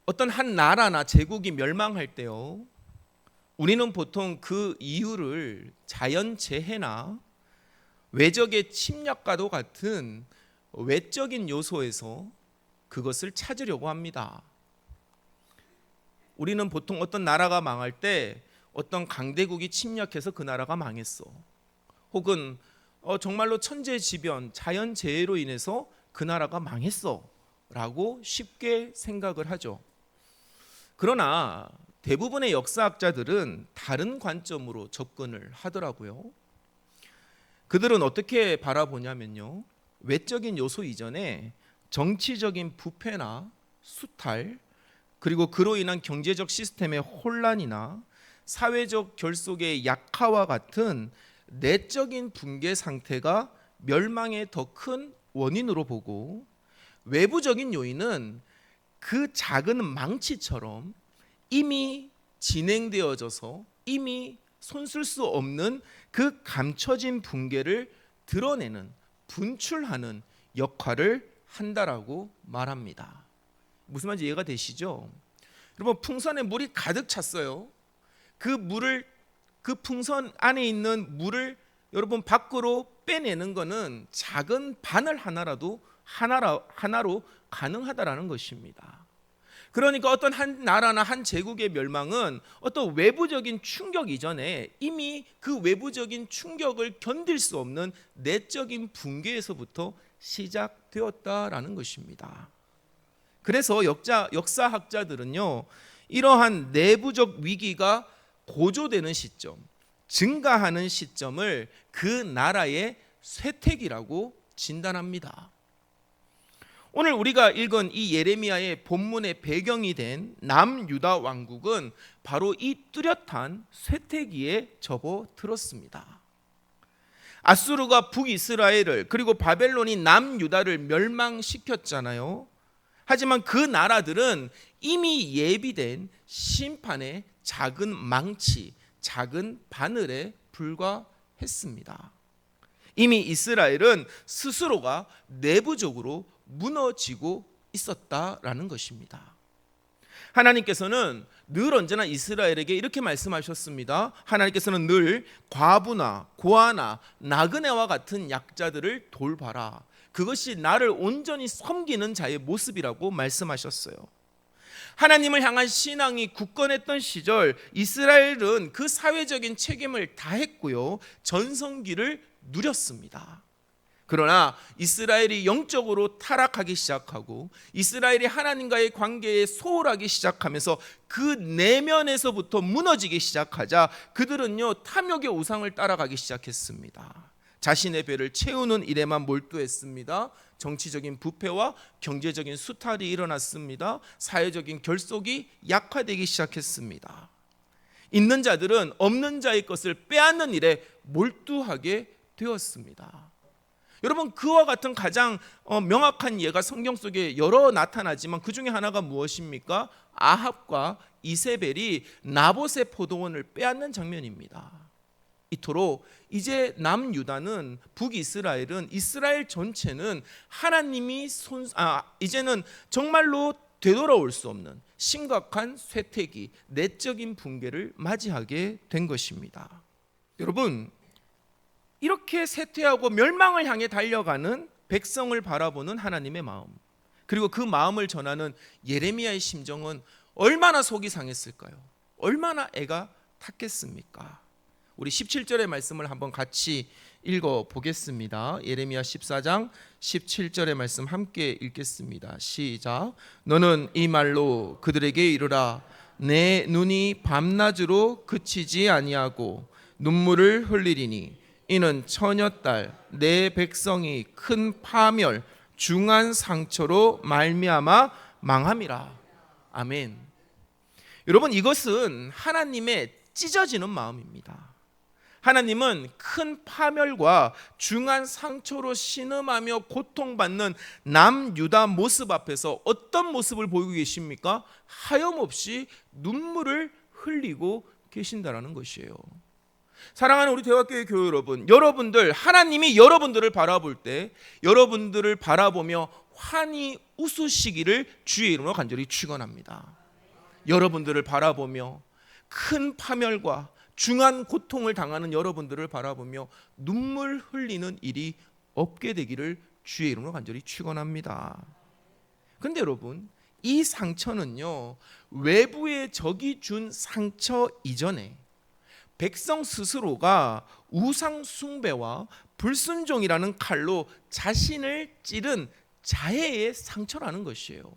어떤 한 나라나 제국이 멸망할 때요, 우리는 보통 그 이유를 자연재해나 외적의 침략과도 같은 외적인 요소에서 그것을 찾으려고 합니다. 우리는 보통 어떤 나라가 망할 때 어떤 강대국이 침략해서 그 나라가 망했어, 혹은 정말로 천재지변, 자연재해로 인해서 그 나라가 망했어 라고 쉽게 생각을 하죠. 그러나 대부분의 역사학자들은 다른 관점으로 접근을 하더라고요. 그들은 어떻게 바라보냐면요, 외적인 요소 이전에 정치적인 부패나 수탈, 그리고 그로 인한 경제적 시스템의 혼란이나 사회적 결속의 약화와 같은 내적인 붕괴 상태가 멸망의 더 큰 원인으로 보고, 외부적인 요인은 그 작은 망치처럼 이미 진행되어져서 이미 손쓸 수 없는 그 감춰진 붕괴를 드러내는, 분출하는 역할을 한다라고 말합니다. 무슨 말인지 이해가 되시죠? 여러분, 풍선에 물이 가득 찼어요. 그 풍선 안에 있는 물을 여러분 밖으로 빼내는 것은 작은 바늘 하나로 가능하다라는 것입니다. 그러니까 어떤 한 나라나 한 제국의 멸망은 어떤 외부적인 충격 이전에 이미 그 외부적인 충격을 견딜 수 없는 내적인 붕괴에서부터 시작되었다라는 것입니다. 그래서 역사학자들은요, 이러한 내부적 위기가 고조되는 시점, 증가하는 시점을 그 나라의 쇠퇴기라고 진단합니다. 오늘 우리가 읽은 이 예레미야의 본문의 배경이 된 남유다 왕국은 바로 이 뚜렷한 쇠퇴기에 접어들었습니다. 아수르가 북이스라엘을, 그리고 바벨론이 남유다를 멸망시켰잖아요. 하지만 그 나라들은 이미 예비된 심판의 작은 망치, 작은 바늘에 불과했습니다. 이미 이스라엘은 스스로가 내부적으로 무너지고 있었다라는 것입니다. 하나님께서는 늘 언제나 이스라엘에게 이렇게 말씀하셨습니다. 하나님께서는 늘 과부나 고아나 나그네와 같은 약자들을 돌봐라. 그것이 나를 온전히 섬기는 자의 모습이라고 말씀하셨어요. 하나님을 향한 신앙이 굳건했던 시절 이스라엘은 그 사회적인 책임을 다했고요, 전성기를 누렸습니다. 그러나 이스라엘이 영적으로 타락하기 시작하고 이스라엘이 하나님과의 관계에 소홀하기 시작하면서 그 내면에서부터 무너지기 시작하자 그들은요, 탐욕의 우상을 따라가기 시작했습니다. 자신의 배를 채우는 일에만 몰두했습니다. 정치적인 부패와 경제적인 수탈이 일어났습니다. 사회적인 결속이 약화되기 시작했습니다. 있는 자들은 없는 자의 것을 빼앗는 일에 몰두하게 되었습니다. 여러분, 그와 같은 가장 명확한 예가 성경 속에 여러 나타나지만 그 중에 하나가 무엇입니까? 아합과 이세벨이 나봇의 포도원을 빼앗는 장면입니다. 이토록 이제 남유다는, 북이스라엘은, 이스라엘 전체는 하나님이 이제는 정말로 되돌아올 수 없는 심각한 쇠퇴기, 내적인 붕괴를 맞이하게 된 것입니다. 여러분, 이렇게 쇠퇴하고 멸망을 향해 달려가는 백성을 바라보는 하나님의 마음, 그리고 그 마음을 전하는 예레미야의 심정은 얼마나 속이 상했을까요? 얼마나 애가 탔겠습니까? 우리 17절의 말씀을 한번 같이 읽어보겠습니다. 예레미야 14장 17절의 말씀 함께 읽겠습니다. 시작. 너는 이 말로 그들에게 이르라. 내 눈이 밤낮으로 그치지 아니하고 눈물을 흘리리니 이는 처녀딸 내 백성이 큰 파멸 중한 상처로 말미암아 망함이라. 아멘. 여러분, 이것은 하나님의 찢어지는 마음입니다. 하나님은 큰 파멸과 중한 상처로 신음하며 고통받는 남유다 모습 앞에서 어떤 모습을 보이고 계십니까? 하염없이 눈물을 흘리고 계신다라는 것이에요. 사랑하는 우리 대화교회 교회 여러분, 여러분들 하나님이 여러분들을 바라볼 때 여러분들을 바라보며 환히 웃으시기를 주의 이름으로 간절히 축원합니다. 여러분들을 바라보며 큰 파멸과 중한 고통을 당하는 여러분들을 바라보며 눈물 흘리는 일이 없게 되기를 주의 이름으로 간절히 축원합니다. 그런데 여러분, 이 상처는요, 외부의 적이 준 상처 이전에 백성 스스로가 우상 숭배와 불순종이라는 칼로 자신을 찌른 자해의 상처라는 것이에요.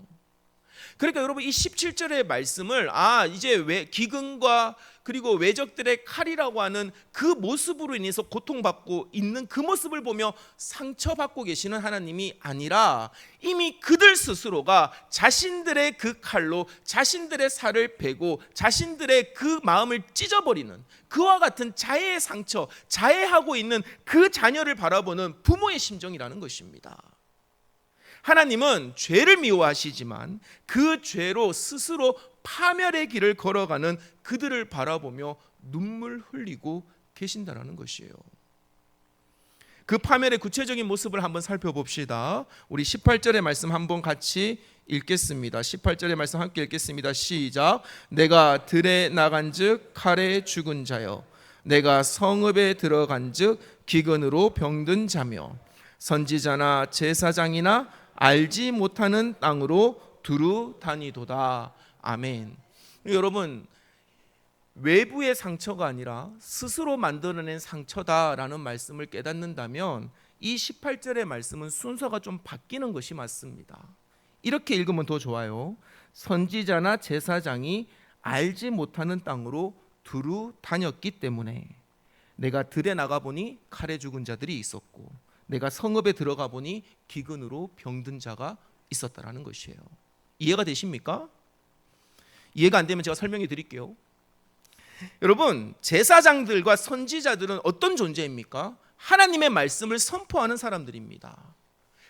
그러니까 여러분, 이 17절의 말씀을 이제 기근과 그리고 외적들의 칼이라고 하는 그 모습으로 인해서 고통받고 있는 그 모습을 보며 상처받고 계시는 하나님이 아니라 이미 그들 스스로가 자신들의 그 칼로 자신들의 살을 베고 자신들의 그 마음을 찢어버리는 그와 같은 자해의 상처, 자해하고 있는 그 자녀를 바라보는 부모의 심정이라는 것입니다. 하나님은 죄를 미워하시지만 그 죄로 스스로 파멸의 길을 걸어가는 그들을 바라보며 눈물 흘리고 계신다는 것이에요. 그 파멸의 구체적인 모습을 한번 살펴봅시다. 우리 18절의 말씀 한번 같이 읽겠습니다. 18절의 말씀 함께 읽겠습니다. 시작. 내가 들에 나간즉 칼에 죽은 자여, 내가 성읍에 들어간즉 기근으로 병든 자며, 선지자나 제사장이나 알지 못하는 땅으로 두루 다니도다. 아멘. 여러분, 외부의 상처가 아니라 스스로 만들어낸 상처다라는 말씀을 깨닫는다면 이 18절의 말씀은 순서가 좀 바뀌는 것이 맞습니다. 이렇게 읽으면 더 좋아요. 선지자나 제사장이 알지 못하는 땅으로 두루 다녔기 때문에 내가 들에 나가보니 칼에 죽은 자들이 있었고 내가 성읍에 들어가 보니 기근으로 병든 자가 있었다라는 것이에요. 이해가 되십니까? 이해가 안 되면 제가 설명해 드릴게요. 여러분, 제사장들과 선지자들은 어떤 존재입니까? 하나님의 말씀을 선포하는 사람들입니다.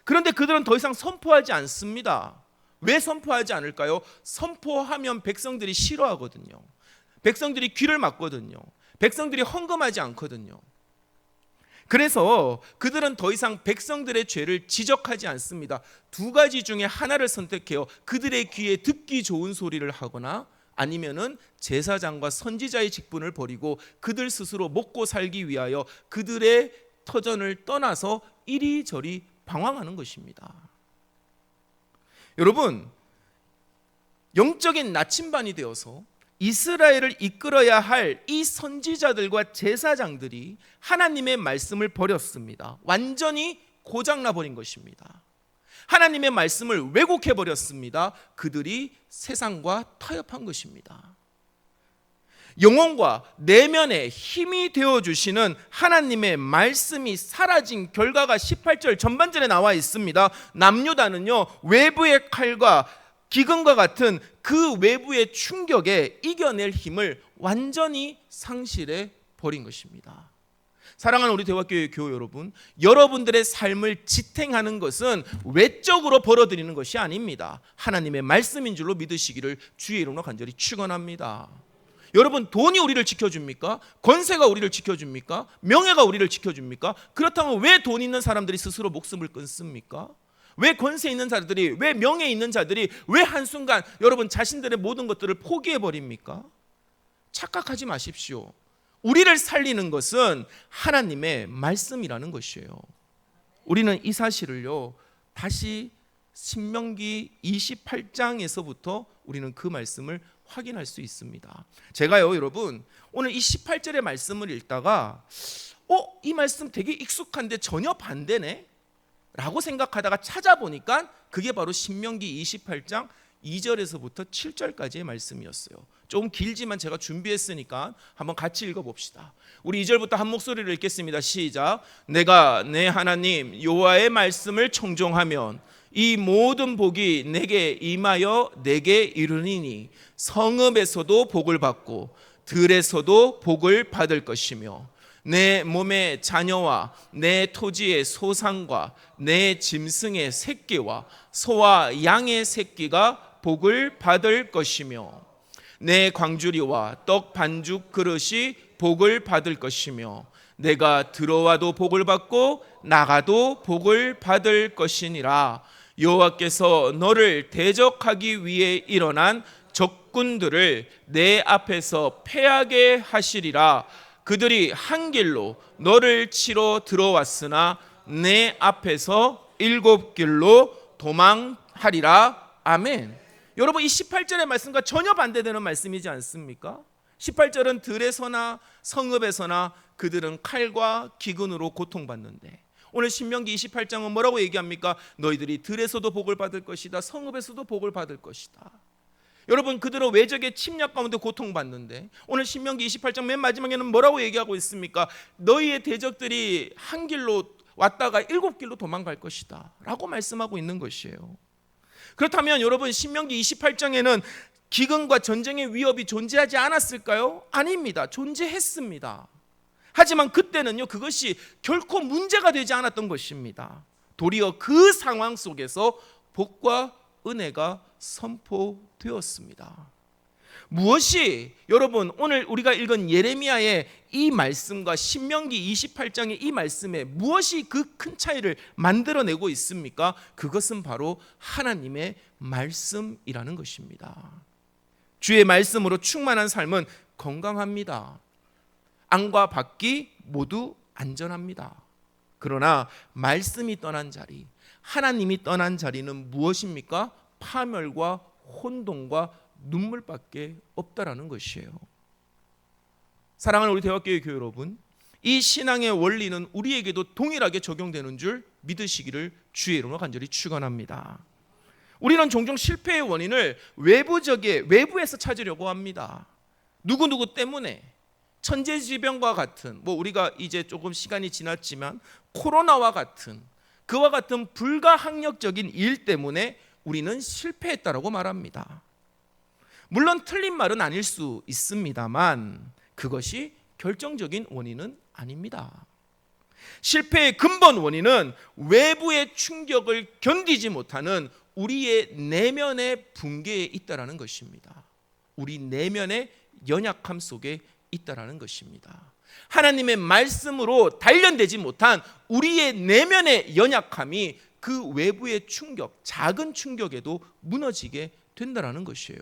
그런데 그들은 더 이상 선포하지 않습니다. 왜 선포하지 않을까요? 선포하면 백성들이 싫어하거든요. 백성들이 귀를 막거든요. 백성들이 헌금하지 않거든요. 그래서 그들은 더 이상 백성들의 죄를 지적하지 않습니다. 두 가지 중에 하나를 선택해요. 그들의 귀에 듣기 좋은 소리를 하거나 아니면은 제사장과 선지자의 직분을 버리고 그들 스스로 먹고 살기 위하여 그들의 터전을 떠나서 이리저리 방황하는 것입니다. 여러분, 영적인 나침반이 되어서 이스라엘을 이끌어야 할 이 선지자들과 제사장들이 하나님의 말씀을 버렸습니다. 완전히 고장나 버린 것입니다. 하나님의 말씀을 왜곡해 버렸습니다. 그들이 세상과 타협한 것입니다. 영혼과 내면에 힘이 되어주시는 하나님의 말씀이 사라진 결과가 18절 전반절에 나와 있습니다. 남유다는요, 외부의 칼과 기근과 같은 그 외부의 충격에 이겨낼 힘을 완전히 상실해 버린 것입니다. 사랑하는 우리 대화교회 교회 여러분, 여러분들의 삶을 지탱하는 것은 외적으로 벌어들이는 것이 아닙니다. 하나님의 말씀인 줄로 믿으시기를 주의 이름으로 간절히 축원합니다. 여러분, 돈이 우리를 지켜줍니까? 권세가 우리를 지켜줍니까? 명예가 우리를 지켜줍니까? 그렇다면 왜 돈 있는 사람들이 스스로 목숨을 끊습니까? 왜 권세 있는 자들이, 왜 명예 있는 자들이 왜 한순간 여러분 자신들의 모든 것들을 포기해버립니까? 착각하지 마십시오. 우리를 살리는 것은 하나님의 말씀이라는 것이에요. 우리는 이 사실을요, 다시 신명기 28장에서부터 우리는 그 말씀을 확인할 수 있습니다. 제가요, 여러분, 오늘 이 18절의 말씀을 읽다가 이 말씀 되게 익숙한데 전혀 반대네? 라고 생각하다가 찾아보니까 그게 바로 신명기 28장 2절에서부터 7절까지의 말씀이었어요. 좀 길지만 제가 준비했으니까 한번 같이 읽어봅시다. 우리 2절부터 한 목소리로 읽겠습니다. 시작. 내가 내 하나님 여호와의 말씀을 청종하면 이 모든 복이 내게 임하여 내게 이르리니 성읍에서도 복을 받고 들에서도 복을 받을 것이며 내 몸의 자녀와 내 토지의 소산과 내 짐승의 새끼와 소와 양의 새끼가 복을 받을 것이며 내 광주리와 떡 반죽 그릇이 복을 받을 것이며 내가 들어와도 복을 받고 나가도 복을 받을 것이니라. 여호와께서 너를 대적하기 위해 일어난 적군들을 내 앞에서 패하게 하시리라. 그들이 한 길로 너를 치러 들어왔으나 내 앞에서 7길로 도망하리라. 아멘. 여러분, 이 18절의 말씀과 전혀 반대되는 말씀이지 않습니까? 18절은 들에서나 성읍에서나 그들은 칼과 기근으로 고통받는데, 오늘 신명기 28장은 뭐라고 얘기합니까? 너희들이 들에서도 복을 받을 것이다, 성읍에서도 복을 받을 것이다. 여러분, 그들은 외적의 침략 가운데 고통받는데, 오늘 신명기 28장 맨 마지막에는 뭐라고 얘기하고 있습니까? 너희의 대적들이 한 길로 왔다가 7길로 도망갈 것이다 라고 말씀하고 있는 것이에요. 그렇다면 여러분, 신명기 28장에는 기근과 전쟁의 위협이 존재하지 않았을까요? 아닙니다. 존재했습니다. 하지만 그때는요, 그것이 결코 문제가 되지 않았던 것입니다. 도리어 그 상황 속에서 복과 은혜가 선포되었습니다. 무엇이, 여러분, 오늘 우리가 읽은 예레미야의 이 말씀과 신명기 28장의 이 말씀에 무엇이 그 큰 차이를 만들어내고 있습니까? 그것은 바로 하나님의 말씀이라는 것입니다. 주의 말씀으로 충만한 삶은 건강합니다. 안과 밖이 모두 안전합니다. 그러나 말씀이 떠난 자리, 하나님이 떠난 자리는 무엇입니까? 파멸과 혼돈과 눈물밖에 없다라는 것이에요. 사랑하는 우리 대학교의 교회 여러분, 이 신앙의 원리는 우리에게도 동일하게 적용되는 줄 믿으시기를 주의 이름으로 간절히 축원합니다. 우리는 종종 실패의 원인을 외부에서 찾으려고 합니다. 누구누구 때문에, 천재지변과 같은, 우리가 이제 조금 시간이 지났지만 코로나와 같은, 그와 같은 불가항력적인 일 때문에 우리는 실패했다라고 말합니다. 물론 틀린 말은 아닐 수 있습니다만 그것이 결정적인 원인은 아닙니다. 실패의 근본 원인은 외부의 충격을 견디지 못하는 우리의 내면의 붕괴에 있다라는 것입니다. 우리 내면의 연약함 속에 있다라는 것입니다. 하나님의 말씀으로 단련되지 못한 우리의 내면의 연약함이 그 외부의 충격, 작은 충격에도 무너지게 된다라는 것이에요.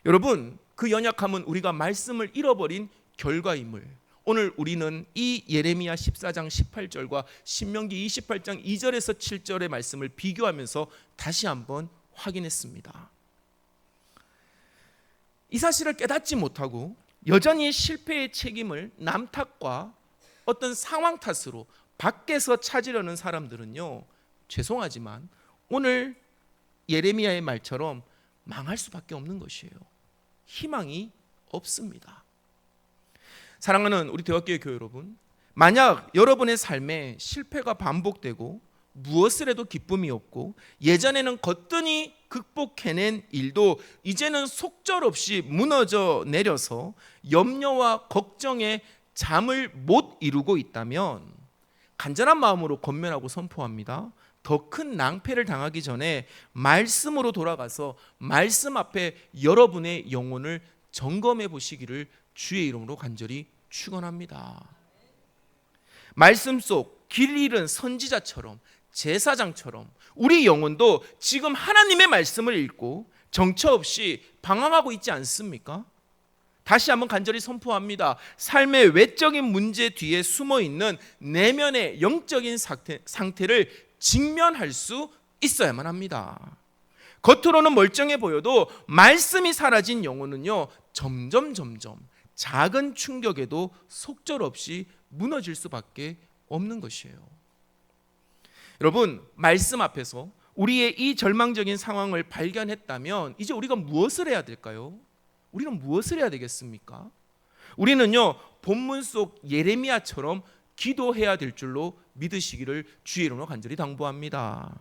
여러분, 그 연약함은 우리가 말씀을 잃어버린 결과임을 오늘 우리는 이 예레미야 14장 18절과 신명기 28장 2절에서 7절의 말씀을 비교하면서 다시 한번 확인했습니다. 이 사실을 깨닫지 못하고 여전히 실패의 책임을 남 탓과 어떤 상황 탓으로 밖에서 찾으려는 사람들은요, 죄송하지만 오늘 예레미야의 말처럼 망할 수밖에 없는 것이에요. 희망이 없습니다. 사랑하는 우리 대학교의 교회 여러분, 만약 여러분의 삶에 실패가 반복되고 무엇을 해도 기쁨이 없고 예전에는 거뜬히 극복해낸 일도 이제는 속절없이 무너져 내려서 염려와 걱정에 잠을 못 이루고 있다면 간절한 마음으로 권면하고 선포합니다. 더 큰 낭패를 당하기 전에 말씀으로 돌아가서 말씀 앞에 여러분의 영혼을 점검해 보시기를 주의 이름으로 간절히 축원합니다. 말씀 속 길 잃은 선지자처럼, 제사장처럼 우리 영혼도 지금 하나님의 말씀을 읽고 정처 없이 방황하고 있지 않습니까? 다시 한번 간절히 선포합니다. 삶의 외적인 문제 뒤에 숨어있는 내면의 영적인 상태를 직면할 수 있어야만 합니다. 겉으로는 멀쩡해 보여도 말씀이 사라진 영혼은요, 점점 작은 충격에도 속절없이 무너질 수밖에 없는 것이에요. 여러분, 말씀 앞에서 우리의 이 절망적인 상황을 발견했다면 이제 우리가 무엇을 해야 될까요? 우리는 무엇을 해야 되겠습니까? 우리는요, 본문 속 예레미야처럼 기도해야 될 줄로 믿으시기를 주의 이름으로 간절히 당부합니다.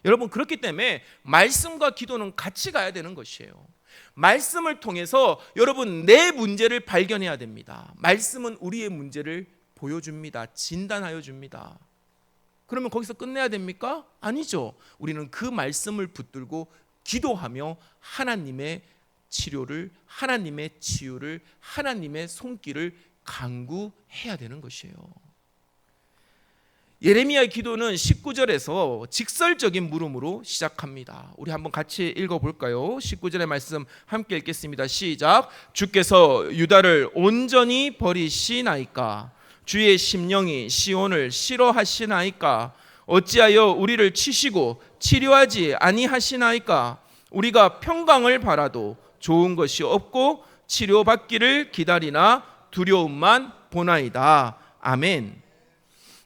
여러분, 그렇기 때문에 말씀과 기도는 같이 가야 되는 것이에요. 말씀을 통해서 여러분 내 문제를 발견해야 됩니다. 말씀은 우리의 문제를 보여줍니다. 진단하여 줍니다. 그러면 거기서 끝내야 됩니까? 아니죠. 우리는 그 말씀을 붙들고 기도하며 하나님의 치료를, 하나님의 치유를, 하나님의 손길을 간구해야 되는 것이에요. 예레미야의 기도는 19절에서 직설적인 물음으로 시작합니다. 우리 한번 같이 읽어볼까요? 19절의 말씀 함께 읽겠습니다. 시작. 주께서 유다를 온전히 버리시나이까? 주의 심령이 시온을 싫어하시나이까? 어찌하여 우리를 치시고 치료하지 아니하시나이까? 우리가 평강을 바라도 좋은 것이 없고 치료받기를 기다리나 두려움만 보나이다. 아멘.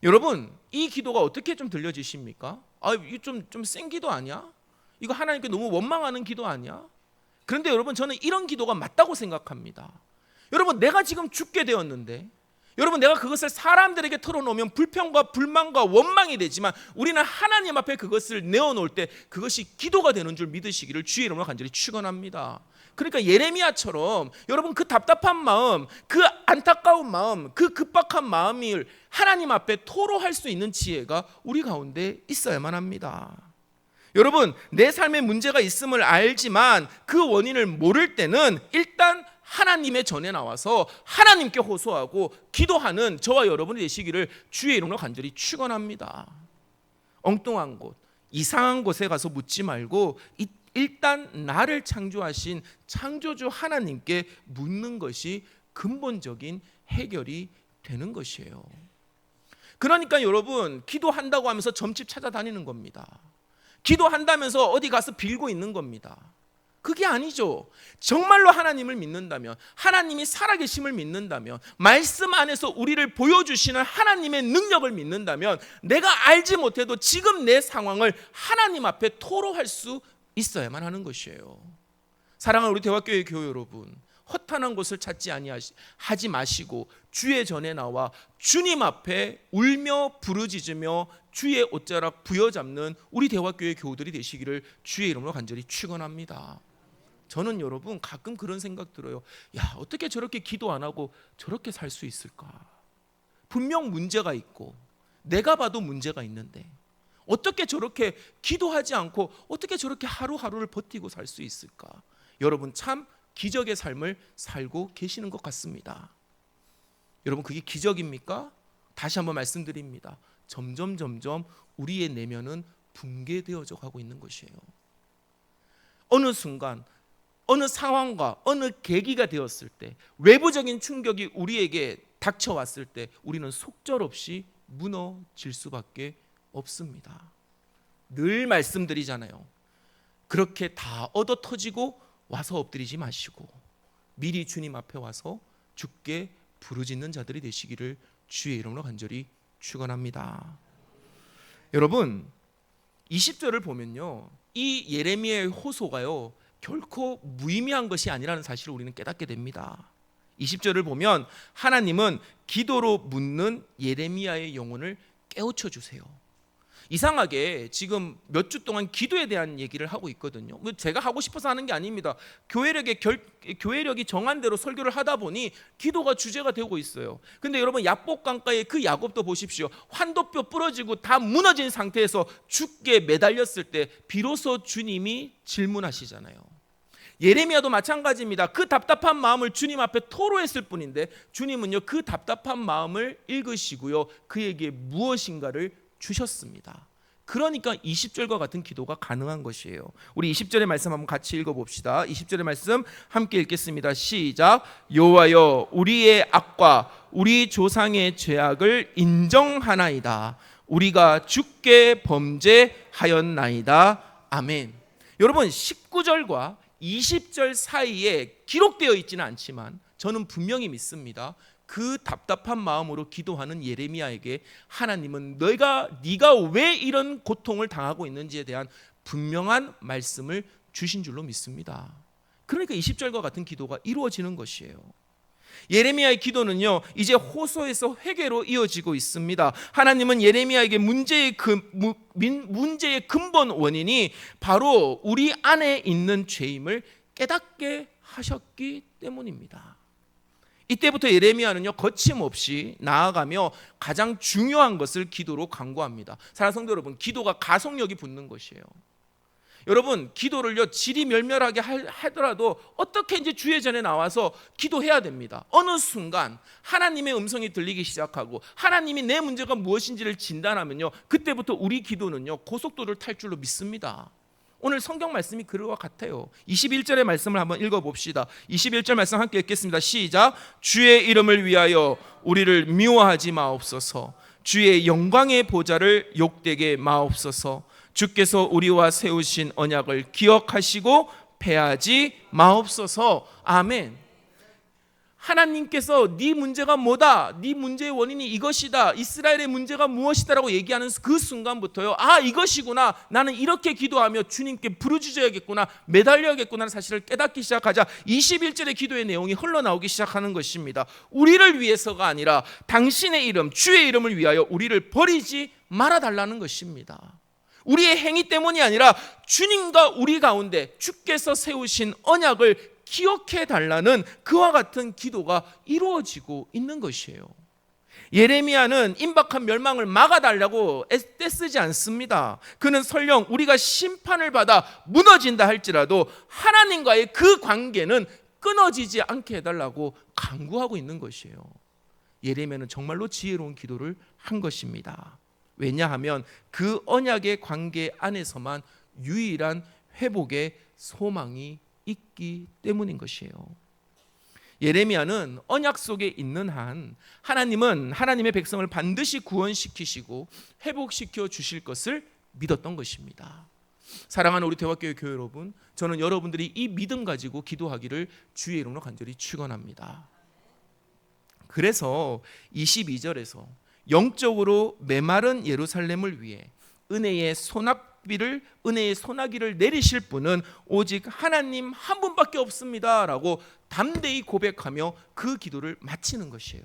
여러분, 이 기도가 어떻게 좀 들려지십니까? 이게 좀 센 기도 아니야? 이거 하나님께 너무 원망하는 기도 아니야? 그런데 여러분, 저는 이런 기도가 맞다고 생각합니다. 여러분, 내가 지금 죽게 되었는데, 여러분, 내가 그것을 사람들에게 털어놓으면 불평과 불만과 원망이 되지만 우리는 하나님 앞에 그것을 내어놓을 때 그것이 기도가 되는 줄 믿으시기를 주의 이름으로 간절히 축원합니다. 그러니까 예레미야처럼 여러분, 그 답답한 마음, 그 안타까운 마음, 그 급박한 마음을 하나님 앞에 토로할 수 있는 지혜가 우리 가운데 있어야만 합니다. 여러분, 내 삶에 문제가 있음을 알지만 그 원인을 모를 때는 일단 하나님의 전에 나와서 하나님께 호소하고 기도하는 저와 여러분이 되시기를 주의 이름으로 간절히 축원합니다. 엉뚱한 곳, 이상한 곳에 가서 묻지 말고 일단 나를 창조하신 창조주 하나님께 묻는 것이 근본적인 해결이 되는 것이에요. 그러니까 여러분, 기도한다고 하면서 점집 찾아다니는 겁니다. 기도한다면서 어디 가서 빌고 있는 겁니다. 그게 아니죠. 정말로 하나님을 믿는다면, 하나님이 살아계심을 믿는다면, 말씀 안에서 우리를 보여주시는 하나님의 능력을 믿는다면 내가 알지 못해도 지금 내 상황을 하나님 앞에 토로할 수 있어야만 하는 것이에요. 사랑하는 우리 대화교회 교회 여러분, 허탄한 곳을 찾지 하지 마시고 주의 전에 나와 주님 앞에 울며 부르짖으며 주의 옷자락 부여잡는 우리 대화교회 교우들이 되시기를 주의 이름으로 간절히 축원합니다. 저는 여러분, 가끔 그런 생각 들어요. 어떻게 저렇게 기도 안 하고 저렇게 살 수 있을까? 분명 문제가 있고 내가 봐도 문제가 있는데 어떻게 저렇게 기도하지 않고 어떻게 저렇게 하루하루를 버티고 살 수 있을까? 여러분, 참 기적의 삶을 살고 계시는 것 같습니다. 여러분, 그게 기적입니까? 다시 한번 말씀드립니다. 점점 우리의 내면은 붕괴되어져 가고 있는 것이에요. 어느 순간, 어느 상황과 어느 계기가 되었을 때, 외부적인 충격이 우리에게 닥쳐왔을 때 우리는 속절없이 무너질 수밖에 없습니다. 늘 말씀드리잖아요. 그렇게 다 얻어 터지고 와서 엎드리지 마시고 미리 주님 앞에 와서 주께 부르짖는 자들이 되시기를 주의 이름으로 간절히 축원합니다. 여러분, 20절을 보면요, 이 예레미야의 호소가요 결코 무의미한 것이 아니라는 사실을 우리는 깨닫게 됩니다. 20절을 보면 하나님은 기도로 묻는 예레미야의 영혼을 깨우쳐 주세요. 이상하게 지금 몇 주 동안 기도에 대한 얘기를 하고 있거든요. 제가 하고 싶어서 하는 게 아닙니다. 교회력이 정한 대로 설교를 하다 보니 기도가 주제가 되고 있어요. 근데 여러분, 야복강가의 그 야곱도 보십시오. 환도뼈 부러지고 다 무너진 상태에서 죽게 매달렸을 때 비로소 주님이 질문하시잖아요. 예레미야도 마찬가지입니다. 그 답답한 마음을 주님 앞에 토로했을 뿐인데 주님은요, 그 답답한 마음을 읽으시고요, 그에게 무엇인가를 주셨습니다. 그러니까 20절과 같은 기도가 가능한 것이에요. 우리 20절의 말씀 한번 같이 읽어봅시다. 20절의 말씀 함께 읽겠습니다. 시작. 여호와여, 우리의 악과 우리 조상의 죄악을 인정하나이다. 우리가 주께 범죄하였나이다. 아멘. 여러분, 19절과 20절 사이에 기록되어 있지는 않지만 저는 분명히 믿습니다. 그 답답한 마음으로 기도하는 예레미야에게 하나님은 네가 왜 이런 고통을 당하고 있는지에 대한 분명한 말씀을 주신 줄로 믿습니다. 그러니까 20절과 같은 기도가 이루어지는 것이에요. 예레미야의 기도는요, 이제 호소에서 회개로 이어지고 있습니다. 하나님은 예레미야에게 문제의 근본 원인이 바로 우리 안에 있는 죄임을 깨닫게 하셨기 때문입니다. 이때부터 예레미야는요, 거침없이 나아가며 가장 중요한 것을 기도로 간구합니다. 사랑하는 성도 여러분, 기도가 가속력이 붙는 것이에요. 여러분, 기도를요 질이 멸멸하게 하더라도 어떻게 이제 주의 전에 나와서 기도해야 됩니다. 어느 순간 하나님의 음성이 들리기 시작하고 하나님이 내 문제가 무엇인지를 진단하면요, 그때부터 우리 기도는요 고속도로를 탈 줄로 믿습니다. 오늘 성경 말씀이 그와 같아요. 21절의 말씀을 한번 읽어봅시다. 21절 말씀 함께 읽겠습니다. 시작. 주의 이름을 위하여 우리를 미워하지 마옵소서. 주의 영광의 보좌를 욕되게 마옵소서. 주께서 우리와 세우신 언약을 기억하시고 패하지 마옵소서. 아멘. 하나님께서 네 문제가 뭐다, 네 문제의 원인이 이것이다, 이스라엘의 문제가 무엇이다라고 얘기하는 그 순간부터요, 아 이것이구나, 나는 이렇게 기도하며 주님께 부르짖어야겠구나, 매달려야겠구나라는 사실을 깨닫기 시작하자 21절의 기도의 내용이 흘러나오기 시작하는 것입니다. 우리를 위해서가 아니라 당신의 이름, 주의 이름을 위하여 우리를 버리지 말아달라는 것입니다. 우리의 행위 때문이 아니라 주님과 우리 가운데 주께서 세우신 언약을 기억해 달라는 그와 같은 기도가 이루어지고 있는 것이에요. 예레미야는 임박한 멸망을 막아달라고 애쓰지 않습니다. 그는 설령 우리가 심판을 받아 무너진다 할지라도 하나님과의 그 관계는 끊어지지 않게 해달라고 간구하고 있는 것이에요. 예레미야는 정말로 지혜로운 기도를 한 것입니다. 왜냐하면 그 언약의 관계 안에서만 유일한 회복의 소망이 있기 때문인 것이에요. 예레미야는 언약 속에 있는 한 하나님은 하나님의 백성을 반드시 구원시키시고 회복시켜 주실 것을 믿었던 것입니다. 사랑하는 우리 대화교회 교회 여러분, 저는 여러분들이 이 믿음 가지고 기도하기를 주의 이름으로 간절히 축원합니다. 그래서 22절에서 영적으로 메마른 예루살렘을 위해 은혜의 소나기를 내리실 분은 오직 하나님 한 분밖에 없습니다라고 담대히 고백하며 그 기도를 마치는 것이에요.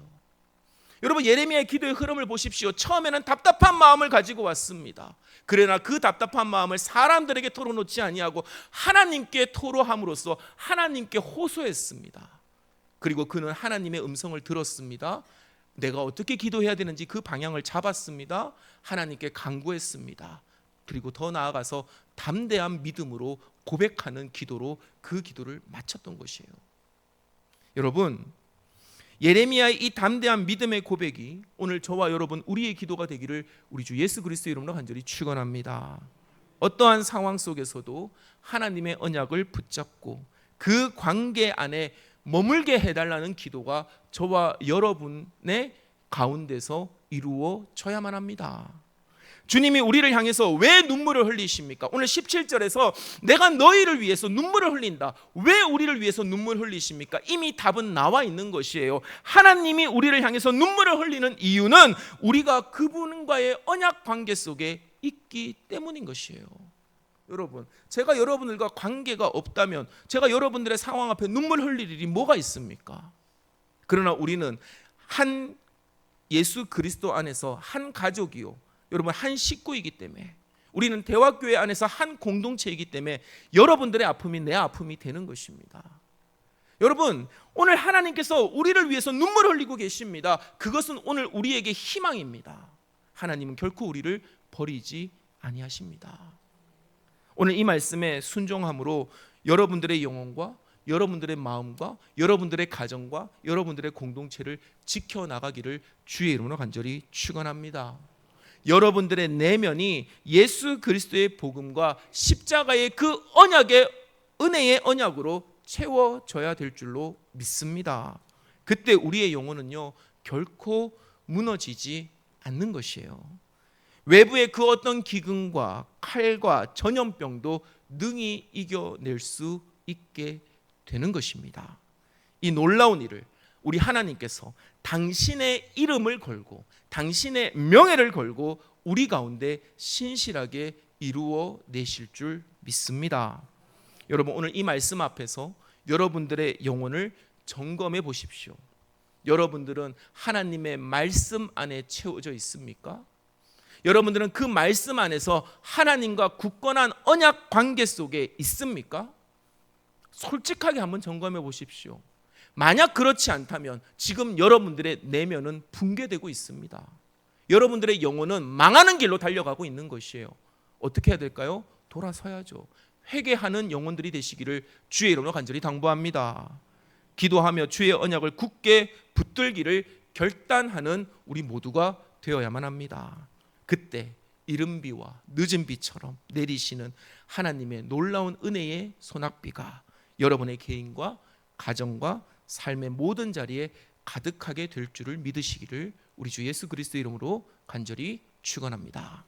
여러분, 예레미야의 기도의 흐름을 보십시오. 처음에는 답답한 마음을 가지고 왔습니다. 그러나 그 답답한 마음을 사람들에게 털어놓지 아니하고 하나님께 토로함으로써 하나님께 호소했습니다. 그리고 그는 하나님의 음성을 들었습니다. 내가 어떻게 기도해야 되는지 그 방향을 잡았습니다. 하나님께 간구했습니다. 그리고 더 나아가서 담대한 믿음으로 고백하는 기도로 그 기도를 마쳤던 것이에요. 여러분, 예레미야의 이 담대한 믿음의 고백이 오늘 저와 여러분 우리의 기도가 되기를 우리 주 예수 그리스도의 이름으로 간절히 축원합니다. 어떠한 상황 속에서도 하나님의 언약을 붙잡고 그 관계 안에 머물게 해달라는 기도가 저와 여러분의 가운데서 이루어져야만 합니다. 주님이 우리를 향해서 왜 눈물을 흘리십니까? 오늘 17절에서 내가 너희를 위해서 눈물을 흘린다. 왜 우리를 위해서 눈물 흘리십니까? 이미 답은 나와 있는 것이에요. 하나님이 우리를 향해서 눈물을 흘리는 이유는 우리가 그분과의 언약 관계 속에 있기 때문인 것이에요. 여러분, 제가 여러분들과 관계가 없다면 제가 여러분들의 상황 앞에 눈물 흘릴 일이 뭐가 있습니까? 그러나 우리는 한 예수 그리스도 안에서 한 가족이요, 여러분 한 식구이기 때문에, 우리는 대화교회 안에서 한 공동체이기 때문에 여러분들의 아픔이 내 아픔이 되는 것입니다. 여러분, 오늘 하나님께서 우리를 위해서 눈물을 흘리고 계십니다. 그것은 오늘 우리에게 희망입니다. 하나님은 결코 우리를 버리지 아니하십니다. 오늘 이 말씀에 순종함으로 여러분들의 영혼과 여러분들의 마음과 여러분들의 가정과 여러분들의 공동체를 지켜나가기를 주의 이름으로 간절히 축원합니다. 여러분들의 내면이 예수 그리스도의 복음과 십자가의 그 언약의 은혜의 언약으로 채워져야 될 줄로 믿습니다. 그때 우리의 영혼은요 결코 무너지지 않는 것이에요. 외부의 그 어떤 기근과 칼과 전염병도 능히 이겨낼 수 있게 되는 것입니다. 이 놀라운 일을 우리 하나님께서 당신의 이름을 걸고 당신의 명예를 걸고 우리 가운데 신실하게 이루어 내실 줄 믿습니다. 여러분, 오늘 이 말씀 앞에서 여러분들의 영혼을 점검해 보십시오. 여러분들은 하나님의 말씀 안에 채워져 있습니까? 여러분들은 그 말씀 안에서 하나님과 굳건한 언약 관계 속에 있습니까? 솔직하게 한번 점검해 보십시오. 만약 그렇지 않다면 지금 여러분들의 내면은 붕괴되고 있습니다. 여러분들의 영혼은 망하는 길로 달려가고 있는 것이에요. 어떻게 해야 될까요? 돌아서야죠. 회개하는 영혼들이 되시기를 주의 이름으로 간절히 당부합니다. 기도하며 주의 언약을 굳게 붙들기를 결단하는 우리 모두가 되어야만 합니다. 그때 이른 비와 늦은 비처럼 내리시는 하나님의 놀라운 은혜의 소낙비가 여러분의 개인과 가정과 삶의 모든 자리에 가득하게 될 줄을 믿으시기를 우리 주 예수 그리스도 이름으로 간절히 축원합니다.